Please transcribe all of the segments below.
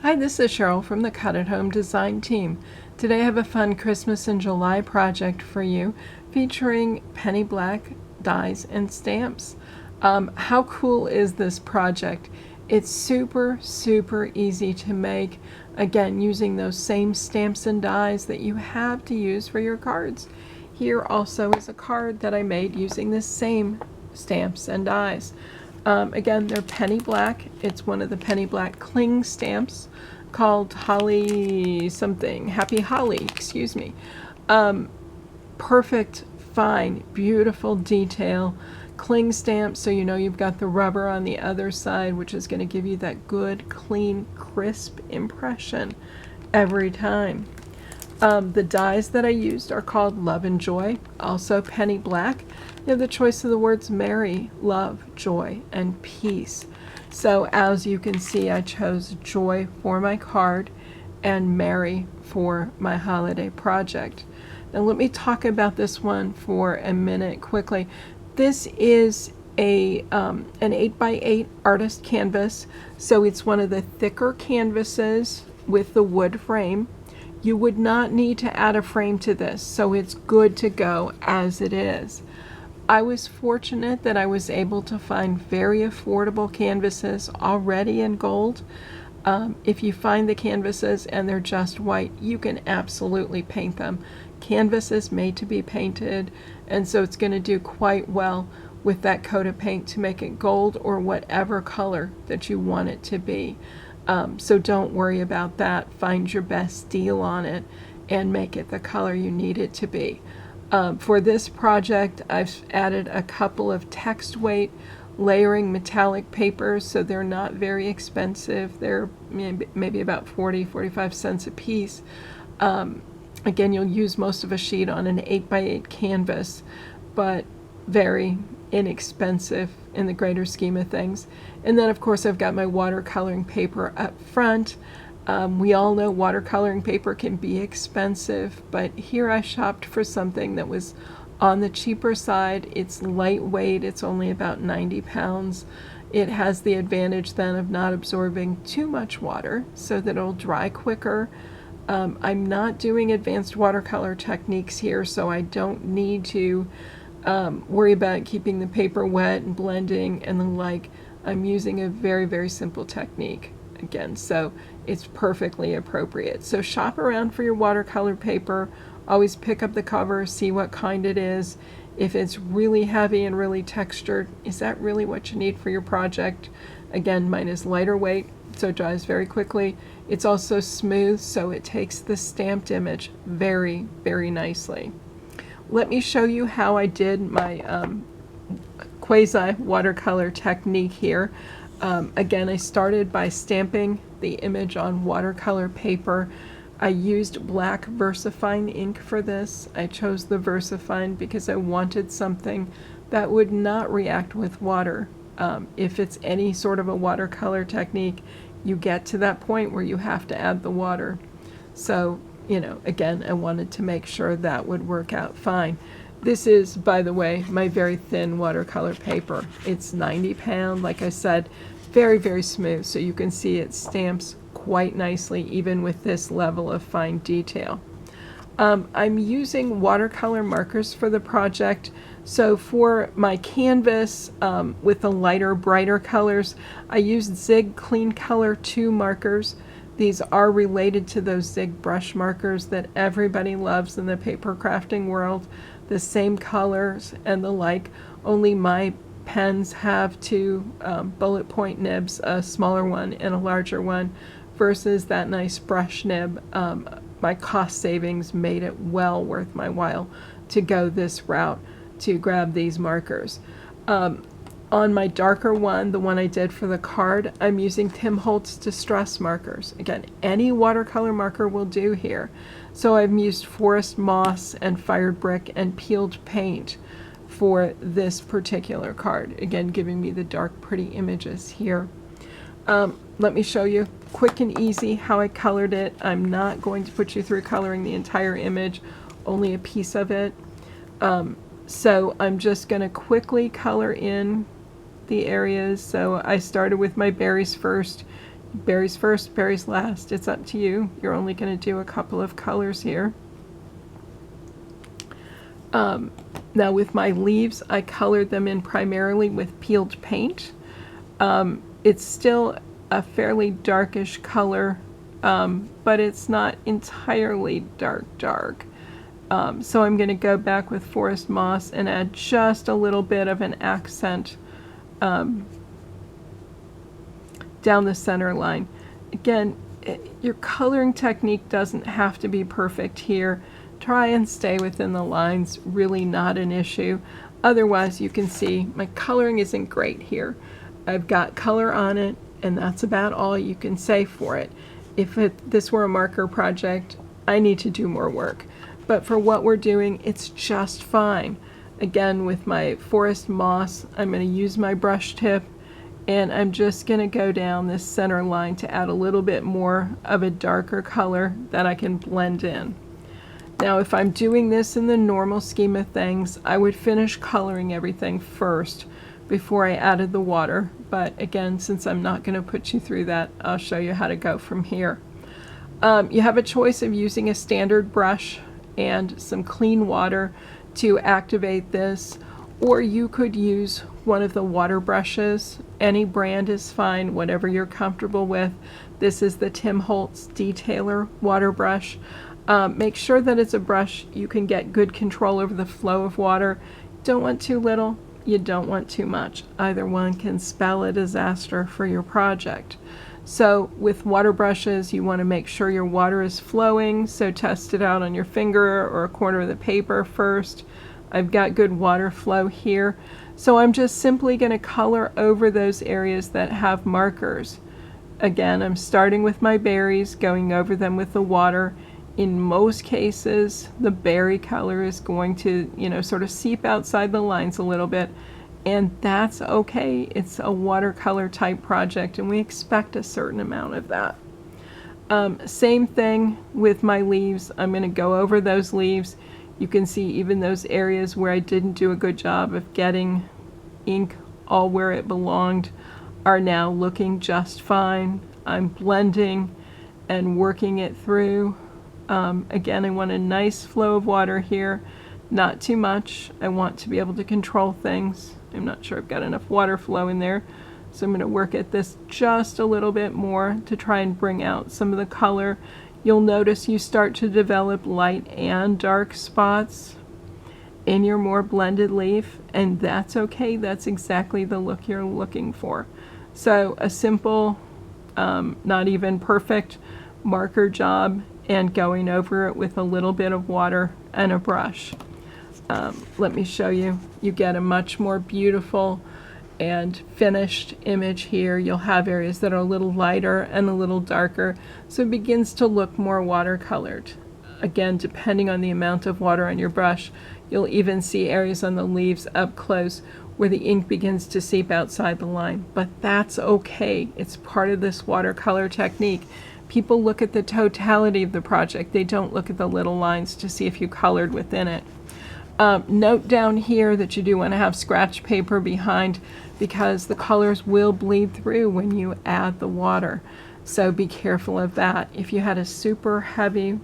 Hi, this is Cheryl from the Cut at Home Design team. Today I have a fun Christmas in July project for you featuring penny black dies and stamps. How cool is this project? It's super easy to make, again using those same stamps and dies that you have to use for your cards. Here also is a card that I made using the same stamps and dies. Again, they're penny black. It's one of the penny black cling stamps called Holly something, Happy Holly, excuse me. Perfect, fine, beautiful detail. Cling stamp, so you know you've got the rubber on the other side, which is going to give you that good, clean, crisp impression every time. The dies that I used are called Love and Joy, also penny black. You have the choice of the words merry, love, joy, and peace. So as you can see, I chose joy for my card and merry for my holiday project. Now let me talk about this one for a minute quickly. This is an 8x8 artist canvas, so it's one of the thicker canvases with the wood frame. You would not need to add a frame to this, so it's good to go as it is. I was fortunate that I was able to find very affordable canvases already in gold. If you find the canvases and they're just white, you can absolutely paint them. Canvas is made to be painted, and so it's going to do quite well with that coat of paint to make it gold or whatever color that you want it to be. So don't worry about that. Find your best deal on it and make it the color you need it to be. For this project, I've added a couple of text weight layering metallic papers, so they're not very expensive. They're maybe about 45 cents a piece. Again, you'll use most of a sheet on an 8x8 canvas, but very inexpensive in the greater scheme of things. And then of course I've got my watercoloring paper up front. We all know watercoloring paper can be expensive, but here I shopped for something that was on the cheaper side. It's lightweight, it's only about 90 pounds. It has the advantage then of not absorbing too much water so that it'll dry quicker. I'm not doing advanced watercolor techniques here, so I don't need to worry about keeping the paper wet and blending and the like. I'm using a very simple technique again, so it's perfectly appropriate. So shop around for your watercolor paper. Always pick up the cover, see what kind it is. If it's really heavy and really textured, is that really what you need for your project? Again, mine is lighter weight, so it dries very quickly. It's also smooth, so it takes the stamped image very nicely. Let me show you how I did my quasi watercolor technique here. Again, I started by stamping the image on watercolor paper. I used black VersaFine ink for this. I chose the VersaFine because I wanted something that would not react with water. If it's any sort of a watercolor technique, you get to that point where you have to add the water. So, you know, again, I wanted to make sure that would work out fine. This is, by the way, my very thin watercolor paper. It's 90 pound, like I said, very smooth, so you can see it stamps quite nicely even with this level of fine detail. I'm using watercolor markers for the project. So for my canvas with the lighter, brighter colors, I used Zig Clean Color II markers. These are related to those Zig brush markers that everybody loves in the paper crafting world. The same colors and the like, only my pens have two bullet point nibs, a smaller one and a larger one, versus that nice brush nib. My cost savings made it well worth my while to go this route to grab these markers. On my darker one, the one I did for the card, I'm using Holtz Distress markers. Again, any watercolor marker will do here. So I've used forest moss and fired brick and peeled paint for this particular card. Again, giving me the dark, pretty images here. Let me show you quick and easy how I colored it. I'm not going to put you through coloring the entire image, only a piece of it. So I'm just going to quickly color in the areas. So I started with my berries first, berries first, berries last. It's up to you. You're only going to do a couple of colors here. Now with my leaves, I colored them in primarily with peeled paint. It's still a fairly darkish color, but it's not entirely dark. So I'm going to go back with forest moss and add just a little bit of an accent down the center line. Again, your coloring technique doesn't have to be perfect here. Try and stay within the lines, really not an issue. Otherwise, you can see my coloring isn't great here. I've got color on it, and that's about all you can say for it. If this were a marker project, I need to do more work. But for what we're doing, it's just fine. Again, with my forest moss, I'm going to use my brush tip, and I'm just going to go down this center line to add a little bit more of a darker color that I can blend in. Now, if I'm doing this in the normal scheme of things, I would finish coloring everything first before I added the water. But again, since I'm not going to put you through that, I'll show you how to go from here. You have a choice of using a standard brush and some clean water to activate this, or you could use one of the water brushes. Any brand is fine, whatever you're comfortable with. This is the Tim Holtz Detailer water brush. Make sure that it's a brush you can get good control over the flow of water. Don't want too little, you don't want too much. Either one can spell a disaster for your project. So with water brushes, you want to make sure your water is flowing, so test it out on your finger or a corner of the paper first. I've got good water flow here, so I'm just simply going to color over those areas that have markers. Again, I'm starting with my berries, going over them with the water. In most cases, the berry color is going to, sort of seep outside the lines a little bit, and that's okay. It's a watercolor type project, and we expect a certain amount of that. Same thing with my leaves. I'm going to go over those leaves. You can see even those areas where I didn't do a good job of getting ink all where it belonged are now looking just fine. I'm blending and working it through. Again, I want a nice flow of water here, not too much. I want to be able to control things. I'm not sure I've got enough water flow in there, so I'm going to work at this just a little bit more to try and bring out some of the color. You'll notice you start to develop light and dark spots in your more blended leaf, and that's okay. That's exactly the look you're looking for. So a simple, not even perfect marker job, and going over it with a little bit of water and a brush. Let me show you. You get a much more beautiful and finished image here. You'll have areas that are a little lighter and a little darker, so it begins to look more watercolored. Again, depending on the amount of water on your brush, you'll even see areas on the leaves up close where the ink begins to seep outside the line. But that's okay. It's part of this watercolor technique. People look at the totality of the project. They don't look at the little lines to see if you colored within it. Note down here that you do want to have scratch paper behind, because the colors will bleed through when you add the water. So be careful of that. If you had a super heavy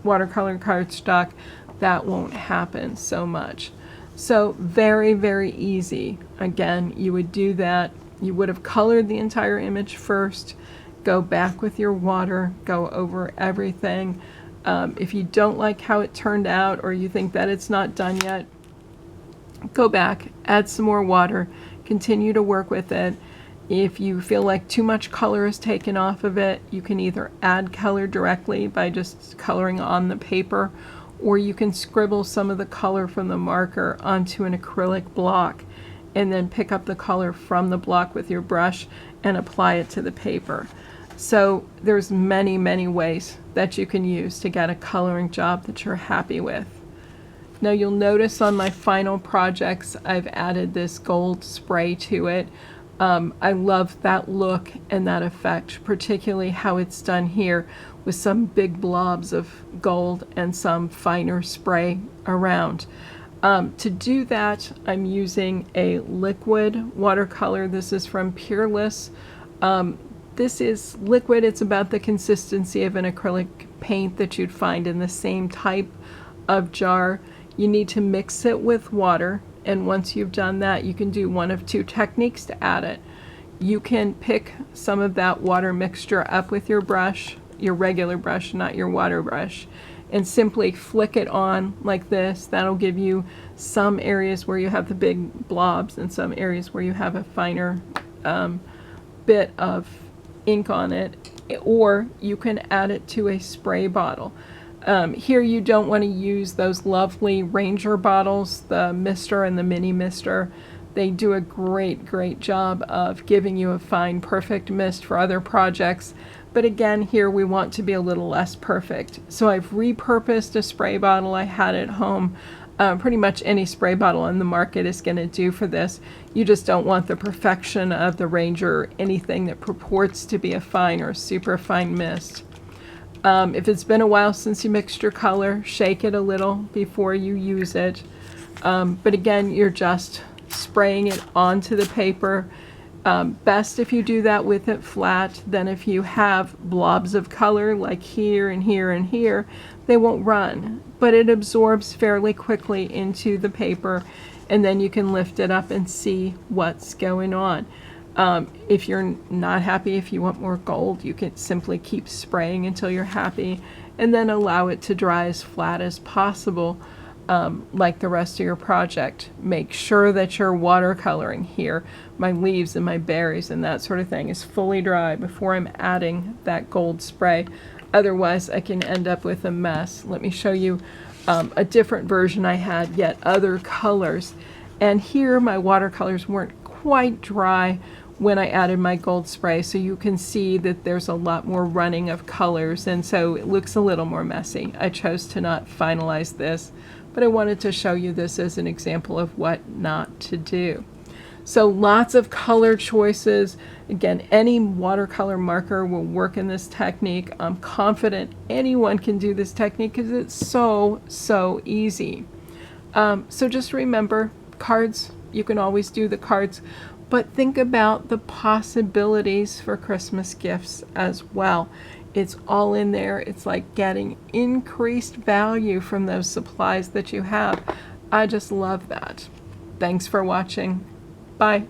watercolor cardstock, that won't happen so much. So very, very easy. Again, you would do that. You would have colored the entire image first, go back with your water, go over everything. If you don't like how it turned out, or you think that it's not done yet, go back, add some more water, continue to work with it. If you feel like too much color is taken off of it, you can either add color directly by just coloring on the paper, or you can scribble some of the color from the marker onto an acrylic block and then pick up the color from the block with your brush and apply it to the paper. So there's many, many ways that you can use to get a coloring job that you're happy with. Now you'll notice on my final projects, I've added this gold spray to it. I love that look and that effect, particularly how it's done here with some big blobs of gold and some finer spray around. To do that, I'm using a liquid watercolor. This is from Peerless. This is liquid. It's about the consistency of an acrylic paint that you'd find in the same type of jar. You need to mix it with water, and once you've done that, you can do one of two techniques to add it. You can pick some of that water mixture up with your brush, your regular brush, not your water brush, and simply flick it on like this. That'll give you some areas where you have the big blobs and some areas where you have a finer bit of ink on it, or you can add it to a spray bottle. Here you don't want to use those lovely Ranger bottles, the Mister and the Mini Mister. They do a great job of giving you a fine, perfect mist for other projects. But again, here we want to be a little less perfect. So I've repurposed a spray bottle I had at home. Pretty much any spray bottle on the market is going to do for this. You just don't want the perfection of the Ranger or anything that purports to be a fine or super fine mist. If it's been a while since you mixed your color, shake it a little before you use it. But again, you're just spraying it onto the paper. Best if you do that with it flat. Then if you have blobs of color like here and here and here, they won't run, but it absorbs fairly quickly into the paper, and then you can lift it up and see what's going on. If you're not happy, if you want more gold, you can simply keep spraying until you're happy, and then allow it to dry as flat as possible. Like the rest of your project. Make sure that your watercoloring here, my leaves and my berries and that sort of thing, is fully dry before I'm adding that gold spray. Otherwise, I can end up with a mess. Let me show you a different version I had, yet other colors. And here my watercolors weren't quite dry when I added my gold spray, so you can see that there's a lot more running of colors, and so it looks a little more messy. I chose to not finalize this, but I wanted to show you this as an example of what not to do. So lots of color choices. Again, any watercolor marker will work in this technique. I'm confident anyone can do this technique because it's so easy. So just remember, cards, you can always do the cards, but think about the possibilities for Christmas gifts as well. It's all in there. It's like getting increased value from those supplies that you have. I just love that. Thanks for watching. Bye.